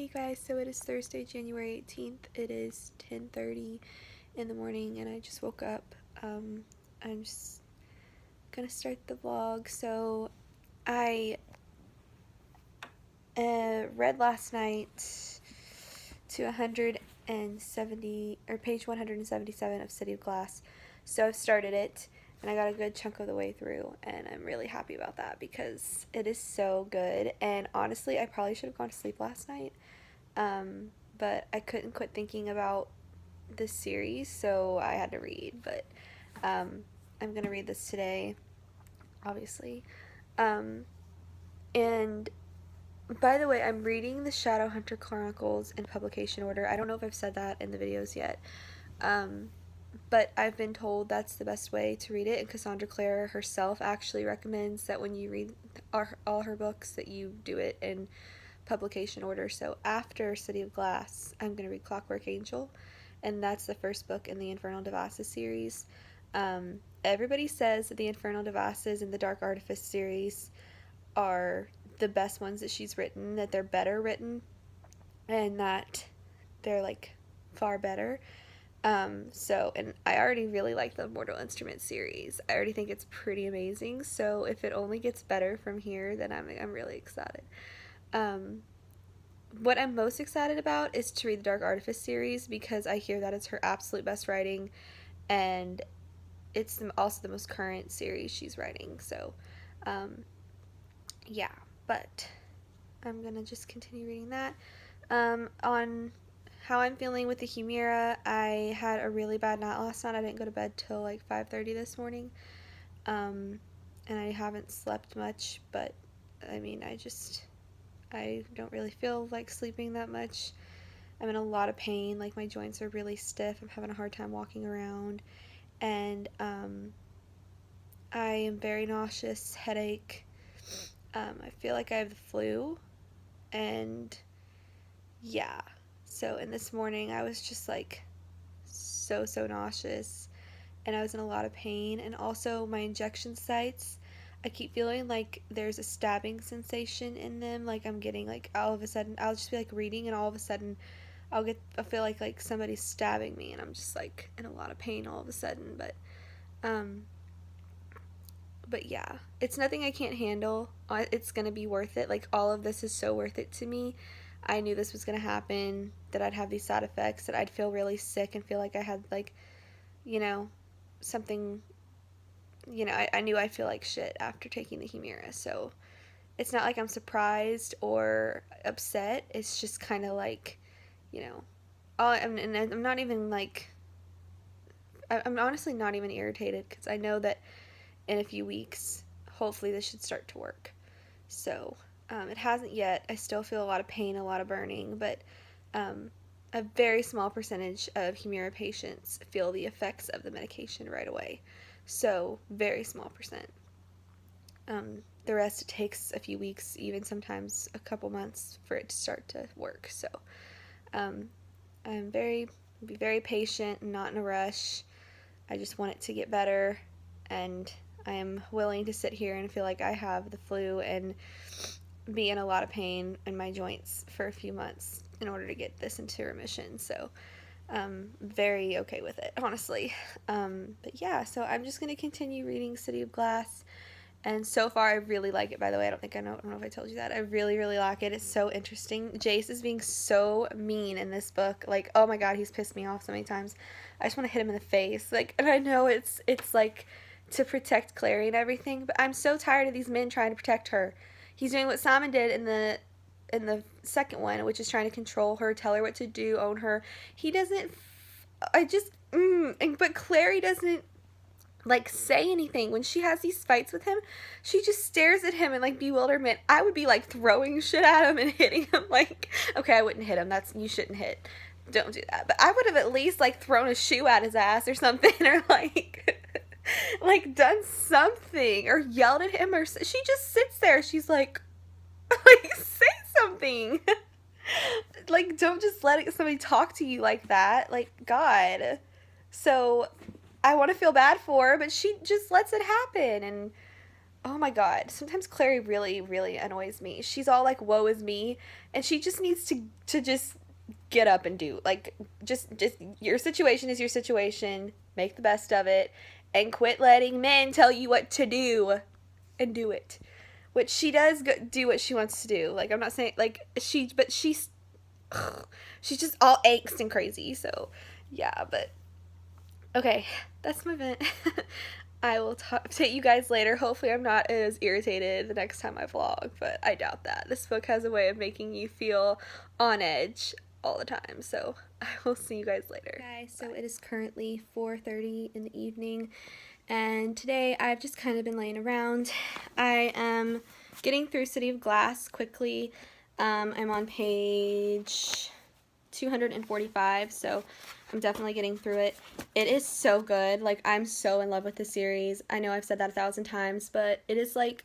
Hey guys, so it is Thursday, January 18th. It is 10:30 in the morning and I just woke up. I'm just gonna start the vlog. So I read last night to 170 or page 177 of City of Glass. So I've started it and I got a good chunk of the way through and I'm really happy about that because it is so good. And honestly, I probably should have gone to sleep last night. But I couldn't quit thinking about this series, so I had to read. But I'm gonna read this today, obviously. And by the way, I'm reading the Shadowhunter Chronicles in publication order. I don't know if I've said that in the videos yet, but I've been told that's the best way to read it. And Cassandra Clare herself actually recommends that when you read all her books, that you do it in publication order. So after City of Glass, I'm going to read Clockwork Angel, and that's the first book in the Infernal Devices series. Everybody says that the Infernal Devices and the Dark Artifice series are the best ones that she's written, that they're better written, and that they're like far better. And I already really like the Mortal Instruments series. I already think it's pretty amazing. So if it only gets better from here, then I'm really excited. What I'm most excited about is to read the Dark Artifice series because I hear that it's her absolute best writing, and it's also the most current series she's writing. So, yeah, but I'm gonna just continue reading that. On how I'm feeling with the Humira, I had a really bad night last night. I didn't go to bed till like 5:30 this morning, and I haven't slept much, but I mean, I don't really feel like sleeping that much. I'm in a lot of pain, like my joints are really stiff. I'm having a hard time walking around, and I am very nauseous, headache. I feel like I have the flu, and yeah. So, and this morning I was just like so nauseous, and I was in a lot of pain, and also my injection sites, I keep feeling like there's a stabbing sensation in them. Like I'm getting like all of a sudden I'll just be like reading and all of a sudden I feel like somebody's stabbing me and I'm just like in a lot of pain all of a sudden. Um but yeah, it's nothing I can't handle. It's gonna be worth it. Like all of this is so worth it to me. I knew this was gonna happen, that I'd have these side effects, that I'd feel really sick and feel like I had like, you know, something, I knew I'd feel like shit after taking the Humira. So it's not like I'm surprised or upset. It's just kind of like, you know, and I'm not even like, I'm honestly not even irritated because I know that in a few weeks, hopefully this should start to work. So it hasn't yet. I still feel a lot of pain, a lot of burning, but a very small percentage of Humira patients feel the effects of the medication right away. So very small percent. The rest, it takes a few weeks, even sometimes a couple months for it to start to work. So I'm be very patient and not in a rush. I just want it to get better, and I am willing to sit here and feel like I have the flu and be in a lot of pain in my joints for a few months in order to get this into remission. So very okay with it, honestly. But yeah, so I'm just going to continue reading City of Glass. And so far, I really like it, by the way. I don't know if I told you that. I really like it. It's so interesting. Jace is being so mean in this book. Like, oh my god, he's pissed me off so many times. I just want to hit him in the face. Like, and I know it's like to protect Clary and everything, but I'm so tired of these men trying to protect her. He's doing what Simon did in the second one, which is trying to control her, tell her what to do, own her. He doesn't. But Clary doesn't like say anything when she has these fights with him. She just stares at him in like bewilderment. I would be like throwing shit at him and hitting him. Like, okay, I wouldn't hit him. You shouldn't hit. Don't do that. But I would have at least like thrown a shoe at his ass or something, or like like done something, or yelled at him, or she just sits there. She's like like say something. Like, don't just let somebody talk to you like that. Like, God. So I want to feel bad for her, but she just lets it happen. And oh my god, sometimes Clary really, really annoys me. She's all like, woe is me, and she just needs to just get up and do. Like, just, your situation is your situation, make the best of it, and quit letting men tell you what to do, and do it. Which she does do what she wants to do. Like, I'm not saying, like, but she's just all angst and crazy, so, yeah, but, okay, that's my vent. I will update you guys later. Hopefully I'm not as irritated the next time I vlog, but I doubt that. This book has a way of making you feel on edge all the time, so I will see you guys later. Guys, so it is currently 4:30 in the evening, and today I've just kind of been laying around. I am getting through City of Glass quickly. I'm on page 245, so I'm definitely getting through it. It is so good. Like, I'm so in love with the series. I know I've said that 1,000 times, but it is, like,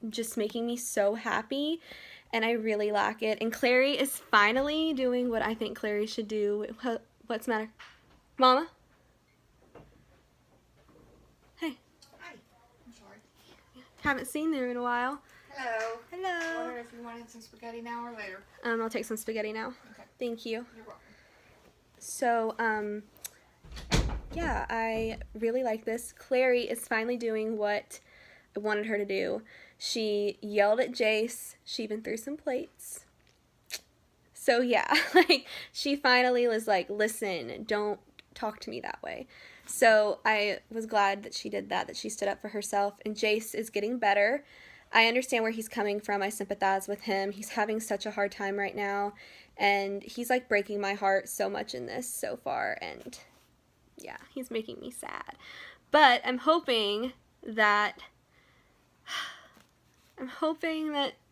just making me so happy, and I really lack it. And Clary is finally doing what I think Clary should do. What's the matter? Mama? Hey. Hi. I'm sorry. Haven't seen you in a while. Hello. Hello. I wonder if you wanted some spaghetti now or later. I'll take some spaghetti now. Okay. Thank you. You're welcome. So, yeah, I really like this. Clary is finally doing what I wanted her to do. She yelled at Jace. She even threw some plates. So, yeah, like, she finally was like, listen, don't talk to me that way. So, I was glad that she did that she stood up for herself. And Jace is getting better. I understand where he's coming from. I sympathize with him. He's having such a hard time right now. And he's, like, breaking my heart so much in this so far. And, yeah, he's making me sad. But I'm hoping that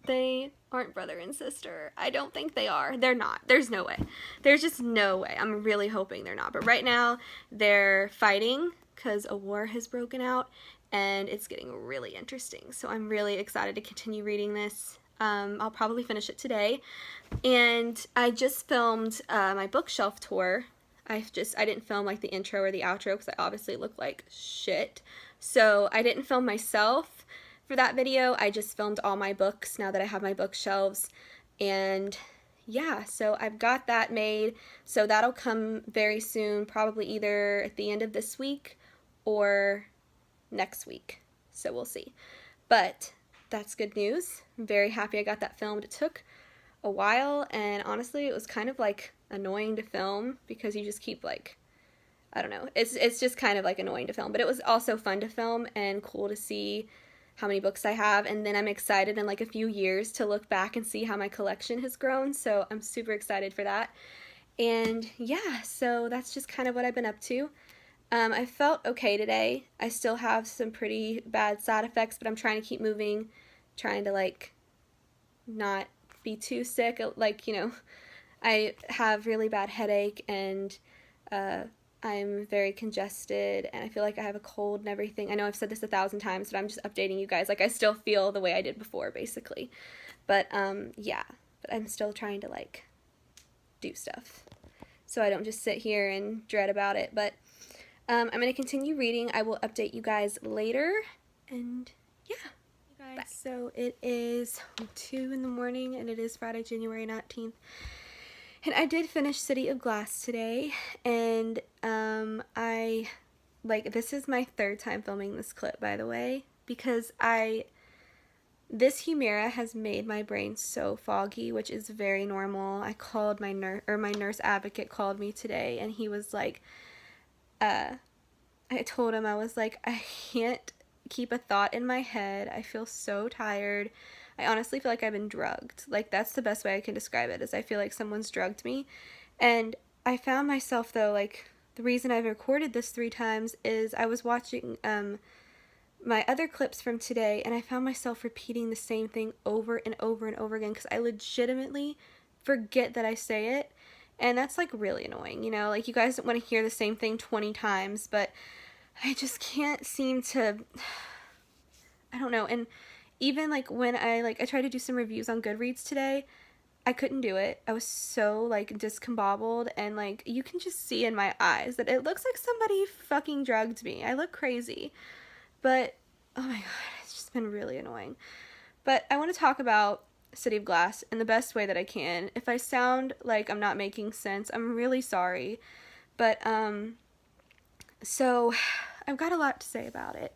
they aren't brother and sister. I don't think they are. They're not. There's no way. There's just no way. I'm really hoping they're not. But right now, they're fighting because a war has broken out. And it's getting really interesting. So I'm really excited to continue reading this. I'll probably finish it today. And I just filmed my bookshelf tour. I didn't film like the intro or the outro because I obviously look like shit. So I didn't film myself for that video. I just filmed all my books now that I have my bookshelves. And yeah, so I've got that made. So that'll come very soon, probably either at the end of this week or next week. So we'll see. But that's good news. I'm very happy I got that filmed. It took a while, and honestly, it was kind of like annoying to film because you just keep like, I don't know. It's just kind of like annoying to film, but it was also fun to film and cool to see how many books I have. And then I'm excited in like a few years to look back and see how my collection has grown. So I'm super excited for that. And yeah, so that's just kind of what I've been up to. I felt okay today. I still have some pretty bad side effects, but I'm trying to keep moving, trying to like not be too sick. Like, you know, I have really bad headache, and I'm very congested, and I feel like I have a cold and everything. I know I've said this 1,000 times, but I'm just updating you guys. Like, I still feel the way I did before, basically. But yeah, but I'm still trying to like do stuff so I don't just sit here and dread about it. But I'm going to continue reading. I will update you guys later, and yeah. You guys, bye. So it is 2 in the morning, and it is Friday, January 19th, and I did finish City of Glass today, and this is my 3rd time filming this clip, by the way, because this Humira has made my brain so foggy, which is very normal. I called my nurse advocate called me today, and he was like, I told him, I was like, I can't keep a thought in my head. I feel so tired. I honestly feel like I've been drugged. Like, that's the best way I can describe it, is I feel like someone's drugged me. And I found myself, though, like, the reason I've recorded this 3 times is I was watching my other clips from today, and I found myself repeating the same thing over and over and over again because I legitimately forget that I say it. And that's, like, really annoying, you know? Like, you guys don't want to hear the same thing 20 times, but I just can't seem to, I don't know. And even, like, when I tried to do some reviews on Goodreads today, I couldn't do it. I was so, like, discombobbled, and, like, you can just see in my eyes that it looks like somebody fucking drugged me. I look crazy. But, oh my god, it's just been really annoying. But I want to talk about City of Glass in the best way that I can. If I sound like I'm not making sense, I'm really sorry. But, so I've got a lot to say about it.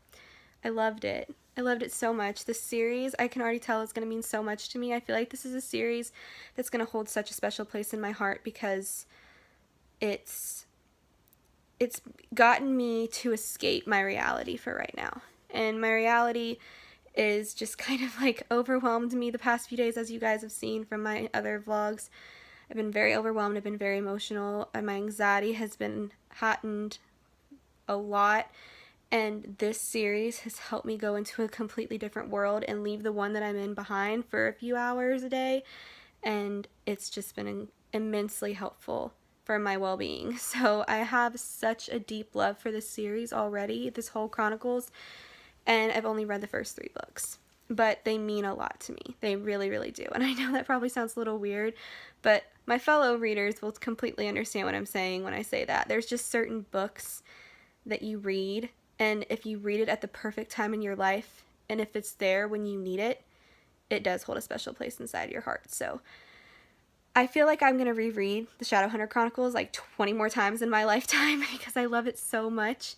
I loved it. I loved it so much. This series, I can already tell, is going to mean so much to me. I feel like this is a series that's going to hold such a special place in my heart because it's gotten me to escape my reality for right now. And my reality is just kind of like overwhelmed me the past few days, as you guys have seen from my other vlogs. I've been very overwhelmed. I've been very emotional, and my anxiety has been heightened a lot. And this series has helped me go into a completely different world and leave the one that I'm in behind for a few hours a day. And it's just been immensely helpful for my well-being. So I have such a deep love for this series already, this whole Chronicles, and I've only read the first 3 books. But they mean a lot to me. They really, really do. And I know that probably sounds a little weird, but my fellow readers will completely understand what I'm saying when I say that. There's just certain books that you read, and if you read it at the perfect time in your life, and if it's there when you need it, it does hold a special place inside your heart. So I feel like I'm going to reread the Shadowhunter Chronicles like 20 more times in my lifetime because I love it so much.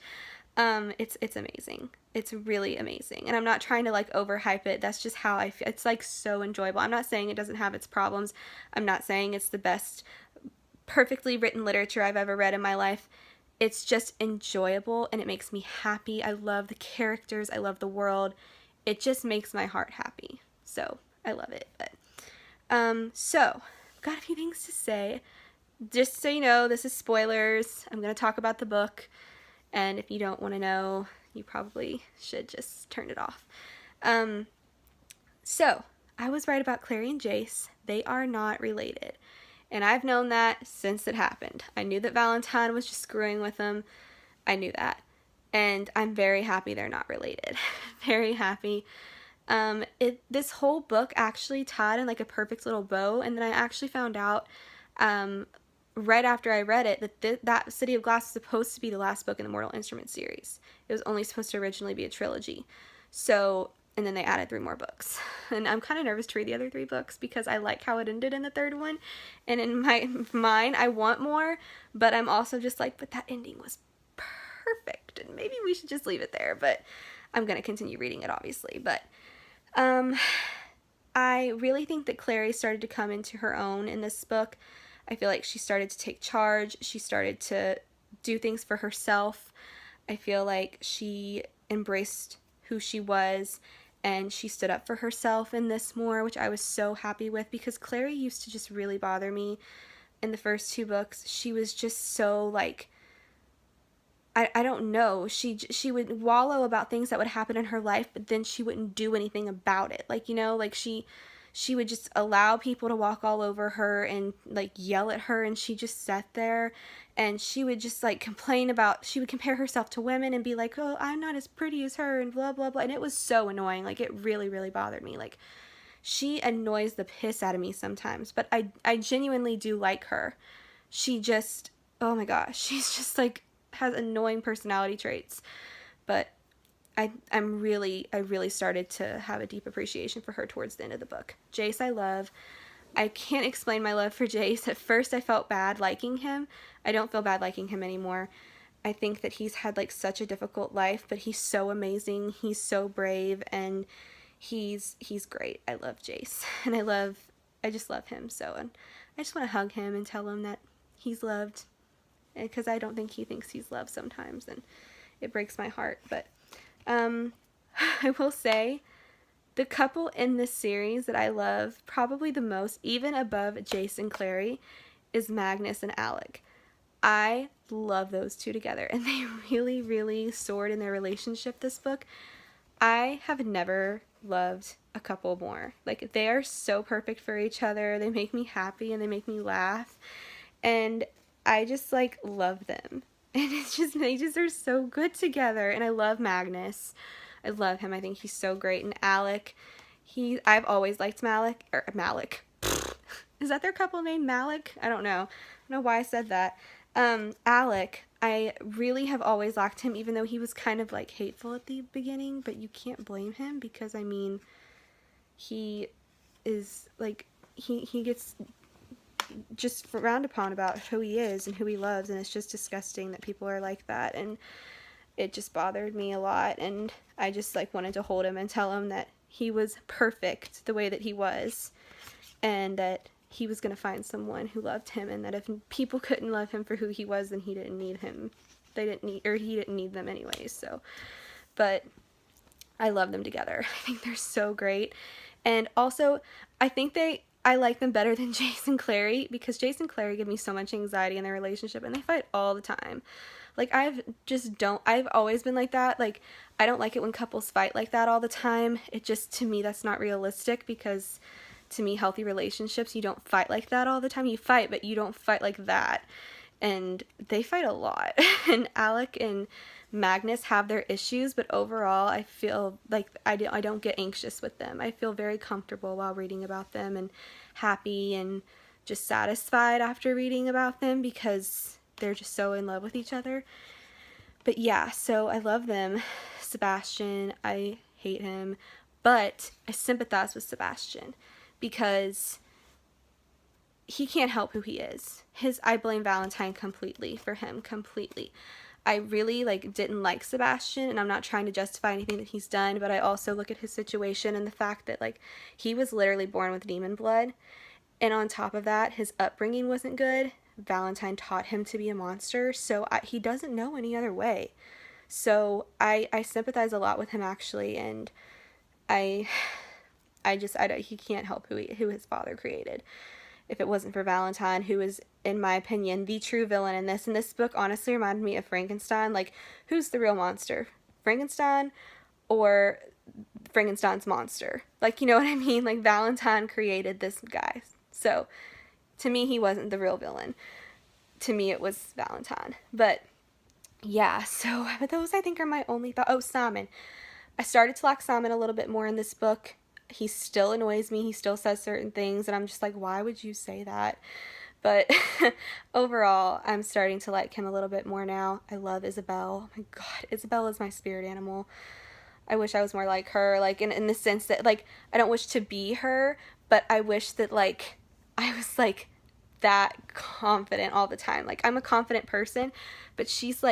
It's amazing. It's really amazing. And I'm not trying to like overhype it. That's just how I feel. It's like so enjoyable. I'm not saying it doesn't have its problems. I'm not saying it's the best perfectly written literature I've ever read in my life. It's just enjoyable and it makes me happy. I love the characters. I love the world. It just makes my heart happy. So I love it. But so I've got a few things to say. Just so you know, this is spoilers. I'm going to talk about the book. And if you don't want to know, you probably should just turn it off. So I was right about Clary and Jace. They are not related. And I've known that since it happened. I knew that Valentine was just screwing with them. I knew that. And I'm very happy they're not related. Very happy. This whole book actually tied in like a perfect little bow. And then I actually found out right after I read it that City of Glass was supposed to be the last book in the Mortal Instruments series. It was only supposed to originally be a trilogy. So, and then they added 3 more books. And I'm kind of nervous to read the other 3 books because I like how it ended in the 3rd one. And in my mind, I want more, but I'm also just like, but that ending was perfect. And maybe we should just leave it there. But I'm going to continue reading it, obviously. But I really think that Clary started to come into her own in this book. I feel like she started to take charge. She started to do things for herself. I feel like she embraced who she was and she stood up for herself in this more, which I was so happy with because Clary used to just really bother me in the first 2 books. She was just so like, I don't know, she would wallow about things that would happen in her life, but then she wouldn't do anything about it. Like, you know, like she would just allow people to walk all over her and like yell at her, and she just sat there and she would just like complain about, she would compare herself to women and be like, oh, I'm not as pretty as her and blah blah blah. And it was so annoying. Like, it really, really bothered me. Like, she annoys the piss out of me sometimes, but I genuinely do like her. She just, oh my gosh, she's just like has annoying personality traits. But I really started to have a deep appreciation for her towards the end of the book. Jace I love. I can't explain my love for Jace. At first I felt bad liking him. I don't feel bad liking him anymore. I think that he's had like such a difficult life, but he's so amazing. He's so brave and he's great. I love Jace and I just love him. So, and I just want to hug him and tell him that he's loved, because I don't think he thinks he's loved sometimes, and it breaks my heart. But I will say the couple in this series that I love probably the most, even above Jace and Clary, is Magnus and Alec. I love those 2 together, and they really, really soared in their relationship this book. I have never loved a couple more. Like, they are so perfect for each other. They make me happy and they make me laugh, and I just like love them. And it's just, they just are so good together. And I love Magnus. I love him. I think he's so great. And Alec, I've always liked Malik. Is that their couple name, Malik? I don't know. I don't know why I said that. Alec, I really have always liked him, even though he was kind of like hateful at the beginning, but you can't blame him because, I mean, he is like, he gets just frowned upon about who he is and who he loves, and it's just disgusting that people are like that, and it just bothered me a lot, and I just like wanted to hold him and tell him that he was perfect the way that he was, and that he was going to find someone who loved him, and that if people couldn't love him for who he was, then he didn't need him. They didn't need, or he didn't need them anyways. So, but I love them together. I think they're so great. And also, I think I like them better than Jace and Clary, because Jace and Clary give me so much anxiety in their relationship, and they fight all the time. Like, I've always been like that. Like, I don't like it when couples fight like that all the time. It just, to me, that's not realistic, because to me, healthy relationships, you don't fight like that all the time. You fight, but you don't fight like that. And they fight a lot. And Alec and Magnus have their issues, but overall, I feel like I don't get anxious with them. I feel very comfortable while reading about them, and happy and just satisfied after reading about them, because they're just so in love with each other. But yeah, so I love them. Sebastian, I hate him, but I sympathize with Sebastian because he can't help who he is. I blame Valentine completely for him, completely. I really didn't like Sebastian, and I'm not trying to justify anything that he's done, but I also look at his situation and the fact that he was literally born with demon blood, and on top of that, his upbringing wasn't good. Valentine taught him to be a monster, so he doesn't know any other way. So I sympathize a lot with him, actually, and I he can't help who his father created. If it wasn't for Valentine, who is, in my opinion, the true villain in this. And this book honestly reminded me of Frankenstein. Like, who's the real monster? Frankenstein or Frankenstein's monster? Like, you know what I mean? Like, Valentine created this guy. So, to me, he wasn't the real villain. To me, it was Valentine. But, yeah, so, but those I think are my only thoughts. Oh, Simon. I started to like Simon a little bit more in this book. He still annoys me. He still says certain things, and I'm just like, why would you say that? But overall, I'm starting to like him a little bit more now. I love Isabel. Oh my God, Isabel is my spirit animal. I wish I was more like her, like in the sense that I don't wish to be her, but I wish that I was that confident all the time. Like, I'm a confident person, but she's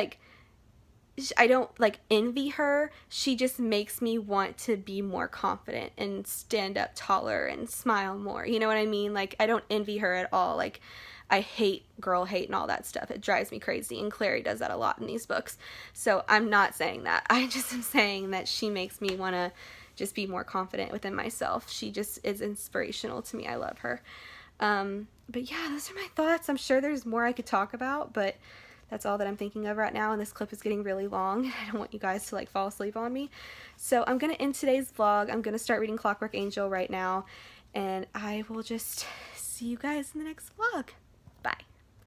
I don't envy her. She just makes me want to be more confident and stand up taller and smile more. You know what I mean? I don't envy her at all. I hate girl hate and all that stuff. It drives me crazy, and Clary does that a lot in these books. So I'm not saying that. I just am saying that she makes me want to just be more confident within myself. She just is inspirational to me. I love her. But yeah, those are my thoughts. I'm sure there's more I could talk about, but that's all that I'm thinking of right now, and this clip is getting really long. I don't want you guys to fall asleep on me. So I'm going to end today's vlog. I'm going to start reading Clockwork Angel right now, and I will just see you guys in the next vlog. Bye.